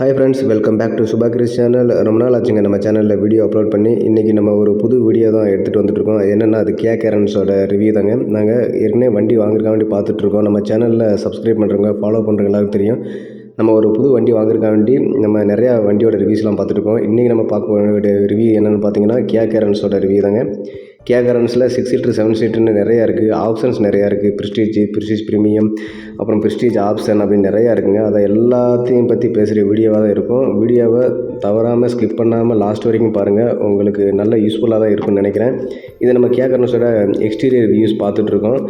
Hi friends, welcome back to சுபாகிரிஸ் channel. ரொம்ப நாள் ஆச்சுங்க நம்ம சேனலில் வீடியோ அப்லோட் பண்ணி. இன்றைக்கி நம்ம ஒரு புது வீடியோ தான் எடுத்துகிட்டு வந்துட்டுருக்கோம். என்னென்னா அது கியா கேரன்ஸோட ரிவ்யூ தாங்க. நாங்கள் ஏற்கனவே வண்டி வாங்குறதுக்காண்டி பார்த்துட்ருக்கோம். நம்ம சேனலில் சப்ஸ்கிரைப் பண்ணுறவங்க, ஃபாலோ பண்ணுறவங்க எல்லாருக்கும் தெரியும். நம்ம ஒரு புது வண்டி வாங்குறதுக்காண்டி நம்ம நிறையா வண்டியோட ரிவ்யூஸ்லாம் பார்த்துட்ருக்கோம். இன்றைக்கி நம்ம பார்க்க வேண்டிய ரிவ்யூ என்னென்னு பார்த்தீங்கன்னா கியா கேரன்ஸோட ரிவ்யூ தாங்க. கியா கேரன்ஸில் 6 சீட்டர் 7 சீட்டர்னு நிறையா இருக்குது. ஆப்ஷன்ஸ் நிறையா இருக்குது. ப்ரெஸ்டீஜ் ப்ரீமியம், அப்புறம் ப்ரெஸ்டீஜ் ஆப்ஷன் அப்படின்னு நிறையா இருக்குங்க. அதை எல்லாத்தையும் பற்றி பேசுகிற வீடியோவாக தான் இருக்கும். வீடியோவை தவறாமல் ஸ்கிப் பண்ணாமல் லாஸ்ட் வரைக்கும் பாருங்கள். உங்களுக்கு நல்ல யூஸ்ஃபுல்லாக தான் இருக்கும்னு நினைக்கிறேன். இது நம்ம கியா கேரன்ஸோட எக்ஸ்டீரியர் வியூஸ் பார்த்துட்ருக்கோம்.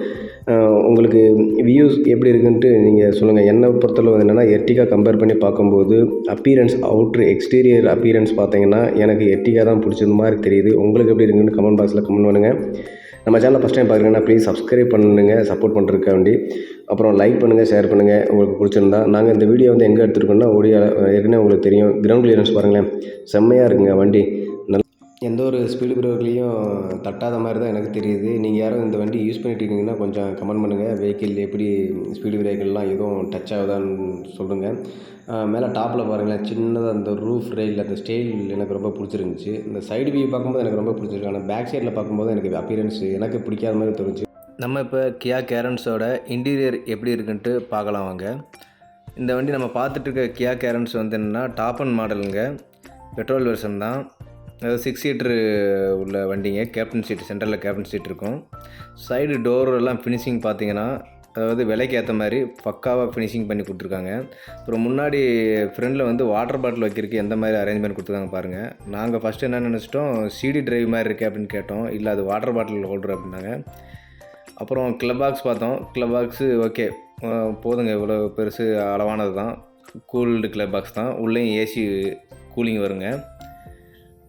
உங்களுக்கு வியூஸ் எப்படி இருக்குன்ட்டு நீங்கள் சொல்லுங்கள். என்னை பொறுத்தளவு என்னென்னா எர்டிகா கம்பேர் பண்ணி பார்க்கும்போது அப்பீரன்ஸ், அவுட்ரு எக்ஸ்டீரியர் அப்பீரன்ஸ் பார்த்தீங்கன்னா எனக்கு எர்டிகா தான் பிடிச்சது மாதிரி தெரியுது. உங்களுக்கு எப்படி இருக்குன்னு கமெண்ட் பாக்ஸில் கமெண்ட் பண்ணுங்கள். நம்ம சேனலை ஃபஸ்ட் டைம் பார்க்குறீங்கன்னா ப்ளீஸ் சப்ஸ்கிரைப் பண்ணுங்கள், சப்போர்ட் பண்ணுறதுக்காண்டி. அப்புறம் லைக் பண்ணுங்கள், ஷேர் பண்ணுங்கள் உங்களுக்கு பிடிச்சிருந்தா. நாங்கள் இந்த வீடியோ வந்து எங்கே எடுத்துருக்கோம்னா ஏற்கனவே உங்களுக்கு தெரியும். கிரவுண்ட் கிளியரன்ஸ் பாருங்களேன், செம்மையாக இருக்குங்க வண்டி. எந்த ஒரு ஸ்பீடு பிரேக்லேயும் தட்டாத மாதிரி தான் எனக்கு தெரியுது. நீங்கள் யாரும் இந்த வண்டி யூஸ் பண்ணிட்டு இருக்கீங்கன்னா கொஞ்சம் கமெண்ட் பண்ணுங்கள். வெஹிக்கிள் எப்படி ஸ்பீடு பிரேக்கெல்லாம் எதுவும் டச் ஆகுதான்னு சொல்லுங்கள். மேலே டாப்பில் பாருங்களேன், சின்னதாக அந்த ரூஃப் ரெயில் அந்த ஸ்டைல் எனக்கு ரொம்ப பிடிச்சிருந்துச்சி. இந்த சைடு வியூ பார்க்கும்போது எனக்கு ரொம்ப பிடிச்சிருக்கு. ஆனால் பேக் சைடில் பார்க்கும்போது எனக்கு அப்பீரன்ஸ் எனக்கு பிடிக்காத மாதிரி தோணுச்சு. நம்ம இப்போ கியா கேரன்ஸோட இன்டீரியர் எப்படி இருக்குன்ட்டு பார்க்கலாம் வாங்க. இந்த வண்டி நம்ம பார்த்துட்டு இருக்க கியா கேரன்ஸ் வந்து என்னென்னா டாப் அண்ட் மாடலுங்க, பெட்ரோல் வெர்ஷன் தான். அதாவது 6 சீட்ரு உள்ள வண்டிங்க. கேப்டன் சீட், சென்டரில் கேப்டன் சீட் இருக்கும். சைடு டோர் எல்லாம் ஃபினிஷிங் பார்த்தீங்கன்னா அதாவது விலைக்கு ஏற்ற மாதிரி பக்காவாக ஃபினிஷிங் பண்ணி கொடுத்துருக்காங்க. அப்புறம் முன்னாடி ஃப்ரெண்டில் வந்து வாட்டர் பாட்டில் வைக்கிறதுக்கு எந்த மாதிரி அரேஞ்ச்மெண்ட் கொடுத்துருக்காங்க பாருங்கள். நாங்கள் ஃபஸ்ட்டு என்ன நினச்சிட்டோம், சிடி டிரைவ் மாதிரி இருக்குது அப்படின்னு கேட்டோம். இல்லை அது வாட்டர் பாட்டில் ஹோல்டர் அப்படின்னாங்க. அப்புறம் கிளப் பாக்ஸ் பார்த்தோம். கிளப் பாக்ஸு ஓகே போதுங்க, இவ்வளோ பெருசு அளவானது தான். கூல்டு கிளப் பாக்ஸ் தான். உள்ளேயும் ஏசி கூலிங் வருங்க.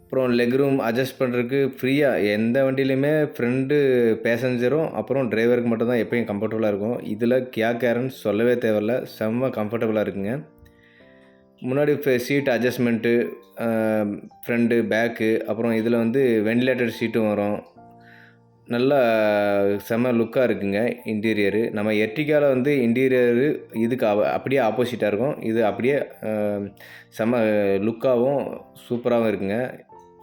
அப்புறம் லெக் ரூம் அட்ஜஸ்ட் பண்ணுறதுக்கு ஃப்ரீயாக எந்த வண்டியிலையுமே ஃப்ரெண்டு பேசஞ்சரும் அப்புறம் டிரைவருக்கு மட்டும் தான் எப்பயும் கம்ஃபர்டபுளாக இருக்கும். இதில் கியா கேரன்ஸ் சொல்லவே தேவையில்ல, செம்ம கம்ஃபர்டபுளாக இருக்குங்க. முன்னாடி சீட் அட்ஜஸ்ட்மெண்ட்டு, ஃப்ரண்ட்டு பேக்கு, அப்புறம் இதில் வந்து வெண்டிலேட்டட் சீட்டும் வரும். நல்லா செம்ம லுக்காக இருக்குங்க இன்டீரியரு. நம்ம எர்டிகாவில் வந்து இன்டீரியரு இதுக்கு அப்படியே ஆப்போசிட்டாக இருக்கும். இது அப்படியே செம்ம லுக்காகவும் சூப்பராகவும் இருக்குங்க.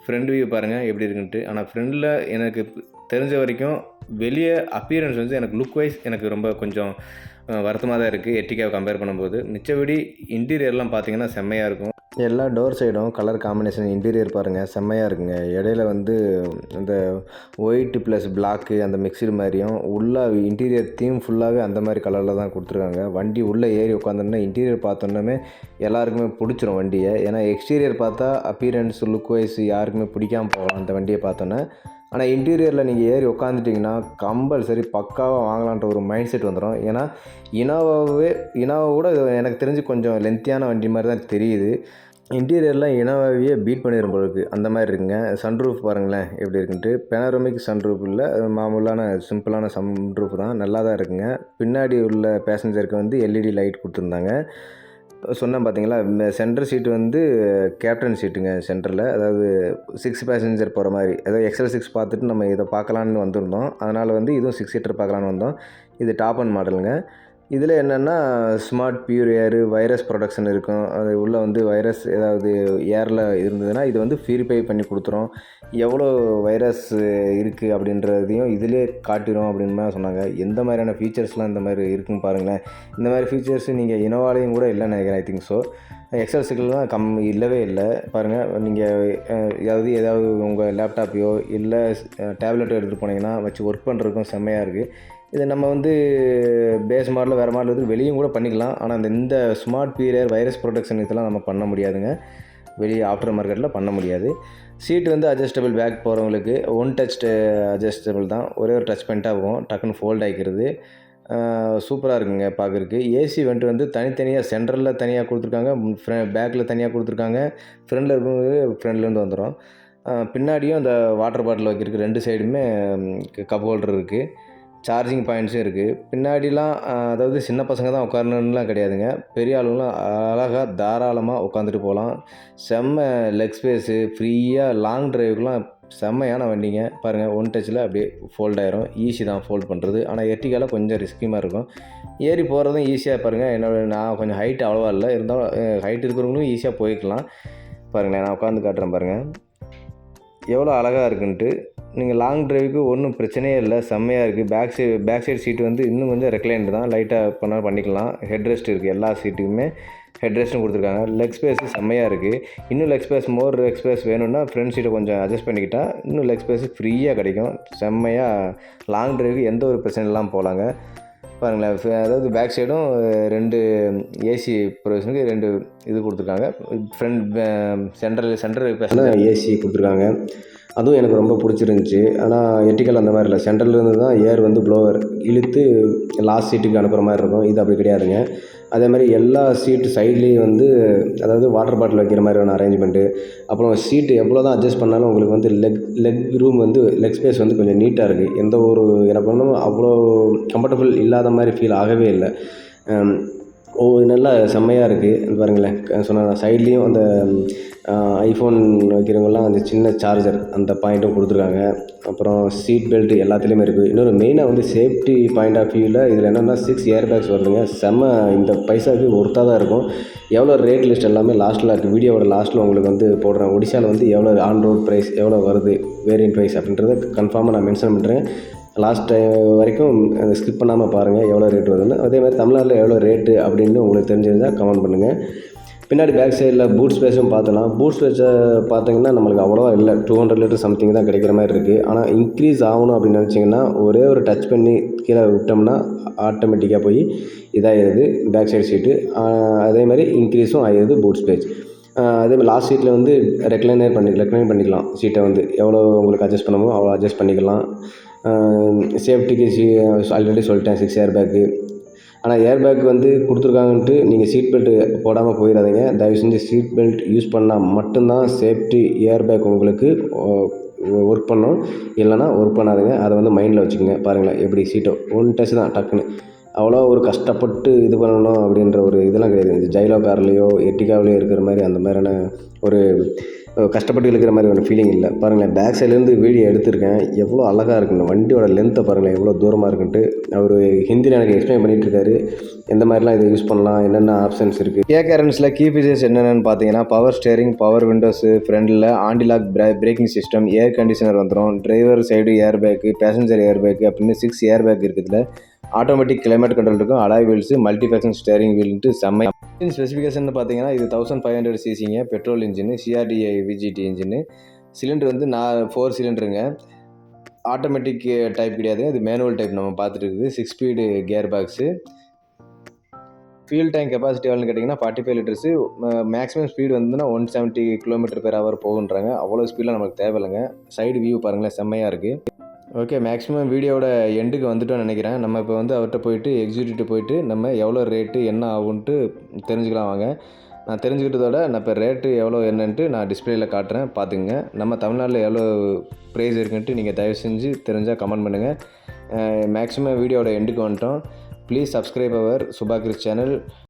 ஃப்ரண்ட் வியூ பாருங்கள் எப்படி இருக்குன்ட்டு. ஆனால் ஃப்ரண்டில் எனக்கு தெரிஞ்ச வரைக்கும் வெளியே அப்பீரன்ஸ் வந்து எனக்கு லுக் வைஸ் எனக்கு ரொம்ப கொஞ்சம் வருத்தமாக தான் இருக்குது எர்டிகாவை கம்பேர் பண்ணும்போது. மிச்சபடி இன்டீரியர்லாம் பார்த்தீங்கன்னா செம்மையாக இருக்கும். எல்லா டோர் சைடும் கலர் காம்பினேஷன் இன்டீரியர் பாருங்கள் செம்மையாக இருக்குங்க. இடையில வந்து இந்த ஒயிட்டு ப்ளஸ் பிளாக்கு அந்த மிக்சடு மாதிரியும் உள்ளே இன்டீரியர் தீம் ஃபுல்லாகவே அந்த மாதிரி கலரில் தான் கொடுத்துருக்காங்க. வண்டி உள்ளே ஏறி உட்காந்தோன்னா இன்டீரியர் பார்த்தோன்னே எல்லாருக்குமே பிடிச்சிரும் வண்டியை. ஏன்னா எக்ஸ்டீரியர் பார்த்தா அப்பீரன்ஸ் லுக் வைஸ் யாருக்குமே பிடிக்காமல் போகலாம் அந்த வண்டியை பார்த்தோன்னே. ஆனால் இன்டீரியரில் நீங்கள் ஏறி உட்காந்துட்டிங்கன்னா கம்பல்சரி பக்காவாக வாங்கலான்ற ஒரு மைண்ட் செட் வந்துடும். ஏன்னா இனோவா கூட எனக்கு தெரிஞ்சு கொஞ்சம் லென்த்தியான வண்டி மாதிரி தான் தெரியுது. இன்டீரியரில் இனோவாவையே பீட் பண்ணிடும் போல இருக்குது, அந்த மாதிரி இருக்குங்க. சன்ரூஃப் பாருங்களேன் எப்படி இருக்குன்ட்டு. பெனரோமிக் சன்ரூஃப் இல்லை, மாமூலான சிம்பிளான சன்ரூஃப் தான், நல்லா தான் இருக்குங்க. பின்னாடி உள்ள பேசஞ்சருக்கு வந்து எல்இடி லைட் கொடுத்துருந்தாங்க. சொன்னேன் பார்த்தீங்களா, சென்டர் சீட்டு வந்து கேப்டன் சீட்டுங்க சென்டரில். அதாவது 6 பேசஞ்சர் போகிற மாதிரி, அதாவது XL6 பார்த்துட்டு நம்ம இதை பார்க்கலான்னு வந்திருந்தோம். அதனால் வந்து இதுவும் 6 சீட்டர் பார்க்கலான்னு வந்தோம். இது டாப் அண்ட் மாடலுங்க. இதில் என்னென்னா ஸ்மார்ட் பியூர் ஏரு, வைரஸ் ப்ரொடக்ஷன் இருக்கும். அது உள்ளே வந்து வைரஸ் ஏதாவது ஏரில் இருந்ததுன்னா இது வந்து ப்யூரிஃபை பண்ணி கொடுத்துரும். எவ்வளோ வைரஸ் இருக்குது அப்படின்றதையும் இதிலே காட்டிடும் அப்படின்னு தான் சொன்னாங்க. எந்த மாதிரியான ஃபீச்சர்ஸ்லாம் இந்த மாதிரி இருக்குன்னு பாருங்களேன். இந்த மாதிரி ஃபீச்சர்ஸ் நீங்கள் இனோவாலையும் கூட இல்லைன்னு நினைக்கிறேன். I think so. XL6லாம் இல்லவே இல்லை பாருங்கள். நீங்கள் ஏதாவது உங்கள் லேப்டாப்பையோ இல்லை டேப்லெட்டோ எடுத்துகிட்டு போனீங்கன்னா வச்சு ஒர்க் பண்ணுறதுக்கும் செம்மையாக இருக்குது. இது நம்ம வந்து பேஸ் மாடலில் வேறு மாடல் வந்து வெளியும் கூட பண்ணிக்கலாம். ஆனால் இந்த ஸ்மார்ட் பியூர் வைரஸ் ப்ரொடக்ஷன் இதெல்லாம் நம்ம பண்ண முடியாதுங்க. வெளியே ஆஃப்டர் மார்க்கெட்டில் பண்ண முடியாது. சீட்டு வந்து அட்ஜஸ்டபிள், பேக் போகிறவங்களுக்கு ஒன் டச் அட்ஜஸ்டபிள் தான். ஒரே ஒரு டச் பண்ணிட்டா போகும், டக்குன்னு ஃபோல்ட் ஆகிக்கிறது. சூப்பராக இருக்குங்க பார்க்குறதுக்கு. ஏசி வெண்ட் வந்து தனித்தனியாக சென்டரில் தனியாக கொடுத்துருக்காங்க, பேக்கில் தனியாக கொடுத்துருக்காங்க. ஃப்ரண்டில் இருக்கும்போது ஃப்ரண்ட்லேருந்து வந்துடும். பின்னாடியும் அந்த வாட்டர் பாட்டில் வைக்கிறதுக்கு 2 சைடுமே கப் ஹோல்டர் இருக்குது. சார்ஜிங் பாயிண்ட்ஸும் இருக்குது. பின்னாடிலாம் அதாவது சின்ன பசங்க தான் உட்காரணுன்னுலாம் கிடையாதுங்க. பெரிய ஆளுங்களாம் அழகாக தாராளமாக உட்காந்துட்டு போகலாம். செம்ம லெக் ஸ்பேஸு, ஃப்ரீயாக லாங் டிரைவுக்குலாம் செம்மையான வண்டிங்க. பாருங்கள் ஒன் டச்சில் அப்படியே ஃபோல்ட் ஆயிரும். ஈஸி தான் ஃபோல்ட் பண்ணுறது. ஆனால் எர்டிகாவில் கொஞ்சம் ரிஸ்கிமாக இருக்கும். ஏறி போகிறதும் ஈஸியாக பாருங்கள். நான் கொஞ்சம் ஹைட் அவ்வளோவா இல்லை, இருந்தாலும் ஹைட் இருக்கிறவங்களும் ஈஸியாக போய்க்கலாம். பாருங்களேன், நான் உட்காந்து காட்டுறேன் பாருங்கள் எவ்வளோ அழகாக இருக்குன்ட்டு. நீங்கள் லாங் டிரைவுக்கு ஒன்றும் பிரச்சனையே இல்லை, செம்மையாக இருக்குது. பேக் சைடு சீட்டு வந்து இன்னும் கொஞ்சம் ரெக்லைன்டு தான், லைட்டாக பண்ணாலும் பண்ணிக்கலாம். ஹெட் ரெஸ்ட் இருக்குது, எல்லா சீட்டுக்குமே ஹெட் ரெஸ்ட்டும் கொடுத்துருக்காங்க. லெக் ஸ்பேஸு செம்மையாக இருக்குது. இன்னும் லெக் ஸ்பேஸ் வேணும்னா ஃப்ரண்ட் சீட்டை கொஞ்சம் அட்ஜஸ்ட் பண்ணிக்கிட்டால் இன்னும் லெக் ஸ்பேஸு ஃப்ரீயாக கிடைக்கும். செம்மையாக லாங் டிரைவுக்கு எந்த ஒரு பிரச்சனை இல்லாமல் போகலாங்க. பாருங்களேன், அதாவது பேக் சைடும் 2 ஏசி ப்ரொவிஷனுக்கு 2 இது கொடுத்துருக்காங்க. ஃப்ரண்ட் சென்ட்ரல் ஏசி கொடுத்துருக்காங்க. அதுவும் எனக்கு ரொம்ப பிடிச்சிருந்துச்சி. ஆனால் எர்டிகாவில் அந்த மாதிரி இல்லை. சென்ட்ரல்லேருந்து தான் ஏர் வந்து ப்ளோவர் இழுத்து லாஸ்ட் சீட்டுக்கு அனுப்புகிற மாதிரி இருக்கும். இது அப்படி கிடையாதுங்க. அதே மாதிரி எல்லா சீட்டு சைட்லேயும் வந்து அதாவது வாட்டர் பாட்டில் வைக்கிற மாதிரியான அரேஞ்ச்மெண்ட்டு. அப்புறம் சீட்டு எவ்வளோ தான் அட்ஜஸ்ட் பண்ணாலும் உங்களுக்கு வந்து லெக் ரூம் வந்து லெக் ஸ்பேஸ் வந்து கொஞ்சம் நீட்டாக இருக்குது. எந்த ஒரு எனக்கு ஒன்றும் அவ்வளோ கம்ஃபர்டபுள் இல்லாத மாதிரி ஃபீல் ஆகவே இல்லை. நல்லா செம்மையாக இருக்குது. பாருங்களேன், சொன்ன சைட்லேயும் அந்த ஐஃபோன் வைக்கிறவங்கலாம் அந்த சின்ன சார்ஜர் அந்த பாயிண்ட்டும் கொடுத்துருக்காங்க. அப்புறம் சீட் பெல்ட் எல்லாத்துலேயுமே இருக்குது. இன்னொரு மெயினாக வந்து சேஃப்டி பாயிண்ட் ஆஃப் வியூவில் இதில் என்னென்னா 6 ஏர் பேக்ஸ் வருதுங்க. செம்ம, இந்த பைசாவுக்கு ஒர்த்தாக தான் இருக்கும். எவ்வளோ ரேட் லிஸ்ட் எல்லாமே லாஸ்ட்டில் இருக்குது. வீடியோவோட லாஸ்ட்டில் உங்களுக்கு வந்து போடுறேன். ஒடிஷாவில் வந்து எவ்வளோ ஆன் ரோட் ப்ரைஸ் எவ்வளோ வருது, வேரியன்ட் ப்ரைஸ் அப்படின்றத கன்ஃபார்மாக நான் மென்ஷன் பண்ணுறேன். லாஸ்ட் டைம் வரைக்கும் அதை ஸ்கிப் பண்ணாமல் பாருங்கள் எவ்வளோ ரேட் வருதுன்னு. அதே மாதிரி தமிழ்நாட்டில் எவ்வளோ ரேட்டு அப்படின்னு உங்களுக்கு தெரிஞ்சிருந்தால் கமெண்ட் பண்ணுங்கள். பின்னாடி பேக் சைடில் பூட் ஸ்பேஸும் பார்த்தலாம். பூட் ஸ்பேஸை பார்த்தீங்கன்னா நம்மளுக்கு அவ்வளோவா இல்லை, 200 லிட்டர் சம்திங் தான் கிடைக்கிற மாதிரி இருக்குது. ஆனால் இன்க்ரீஸ் ஆகணும் அப்படின்னு நினச்சிங்கன்னா ஒரே ஒரு டச் பண்ணி கீழே விட்டோம்னா ஆட்டோமேட்டிக்காக போய் இதாகிடுது பேக் சைடு சீட்டு. அதே மாதிரி இன்க்ரீஸும் ஆகிடுது பூட் ஸ்பேஸ். அதே மாதிரி லாஸ்ட் சீட்டில் வந்து ரெக்லைன் பண்ணிக்கலாம். சீட்டை வந்து எவ்வளோ உங்களுக்கு அட்ஜஸ்ட் பண்ணணுமோ அவ்வளோ அட்ஜஸ்ட் பண்ணிக்கலாம். சேஃப்டிக்கு ஆல்ரெடி சொல்லிட்டேன் 6 ஏர் பேக்கு. ஆனால் ஏர் பேக் வந்து கொடுத்துருக்காங்கன்ட்டு நீங்கள் சீட் பெல்ட்டு போடாமல் போயிடாதீங்க. தயவு செஞ்சு சீட் பெல்ட் யூஸ் பண்ணால் மட்டும்தான் சேஃப்டி ஏர் பேக் உங்களுக்கு ஒர்க் பண்ணும், இல்லைனா ஒர்க் பண்ணாதுங்க. அதை வந்து மைண்டில் வச்சுக்கோங்க. பாருங்களேன் எப்படி சீட்டை ஒன் டச் தான் டக்குன்னு, அவ்வளோ ஒரு கஷ்டப்பட்டு இது பண்ணணும் அப்படின்ற ஒரு இதெல்லாம் கிடையாது. இந்த ஜைலோ கார்லேயோ எர்டிகாவிலையோ இருக்கிற மாதிரி அந்த மாதிரியான ஒரு கஷ்டப்பட்டு இழுக்கிற மாதிரி ஒரு ஃபீலிங் இல்லை. பாருங்களேன், பேக் சைட்லேருந்து வீடியோ எடுத்திருக்கேன். எவ்வளோ அழகாக இருக்குன்னு, வண்டியோட லென்த்தை பாருங்களேன் எவ்வளோ தூரமாக இருக்குன்ட்டு. அவர் ஹிந்தியில் எனக்கு எக்ஸ்பிளைன் பண்ணிகிட்ருக்காரு, எந்த மாதிரிலாம் இதை யூஸ் பண்ணலாம், என்னென்ன ஆப்ஷன்ஸ் இருக்குது. கேரன்ஸில் கீ ஃபீச்சர்ஸ் என்னென்னு பார்த்தீங்கன்னா பவர் ஸ்டேரிங், பவர் விண்டோஸு, ஃப்ரண்டில் antilock braking system, air conditioner வந்துடும், driver side air bag, passenger air bag அப்படின்னு 6 ஏர் பேக் இருக்குதுல. ஆட்டோமேட்டிக் கிளைமேட் கண்ட்ரோல் இருக்கும், அலாய் வீல்ஸு, மல்டிஃபங்க்ஷன் ஸ்டேரிங் வீல்ன்ட்டு செம்மை. இன்ஜின் ஸ்பெசிஃபிகேஷன் பார்த்தீங்கன்னா இது 1500 சிசிங்க, petrol engine, CRDI VGT engine. Cylinder வந்து 4 சிலிண்டருங்க. ஆட்டோமேட்டிக் டைப் கிடையாது, இது மேனுவல் டைப். நம்ம பார்த்துட்டு இருக்குது 6 speed gear box. Fuel tank capacity எவ்வளோன்னு கேட்டிங்கன்னா 45 லிட்டர்ஸு. மேக்ஸிமம் ஸ்பீடு வந்துன்னா 170 km/h போகுன்றாங்க. அவ்வளோ ஸ்பீடெலாம் நமக்கு தேவையில்லைங்க. சைடு வியூ பாருங்களேன், செம்மையாக இருக்குது. ஓகே, மேக்ஸிமம் வீடியோவோட எண்டுக்கு வந்துட்டோன்னு நினைக்கிறேன். நம்ம இப்போ வந்து அவர்கிட்ட போயிட்டு எக்ஸிக்யூட்டிவ்கிட்ட போயிட்டு நம்ம எவ்வளோ ரேட்டு என்ன ஆகுன்ட்டு தெரிஞ்சுக்கலாம் வாங்க. நான் தெரிஞ்சுக்கிட்டதோட நான் இப்போ ரேட்டு எவ்வளோ என்னன்ட்டு நான் டிஸ்பிளேயில் காட்டுறேன், பார்த்துக்குங்க. நம்ம தமிழ்நாட்டில் எவ்வளோ ப்ரைஸ் இருக்குன்ட்டு நீங்கள் தயவு செஞ்சு தெரிஞ்சால் கமெண்ட் பண்ணுங்கள். மேக்ஸிமம் வீடியோவோட எண்டுக்கு வந்துட்டோம். Please subscribe our Subha Kris channel.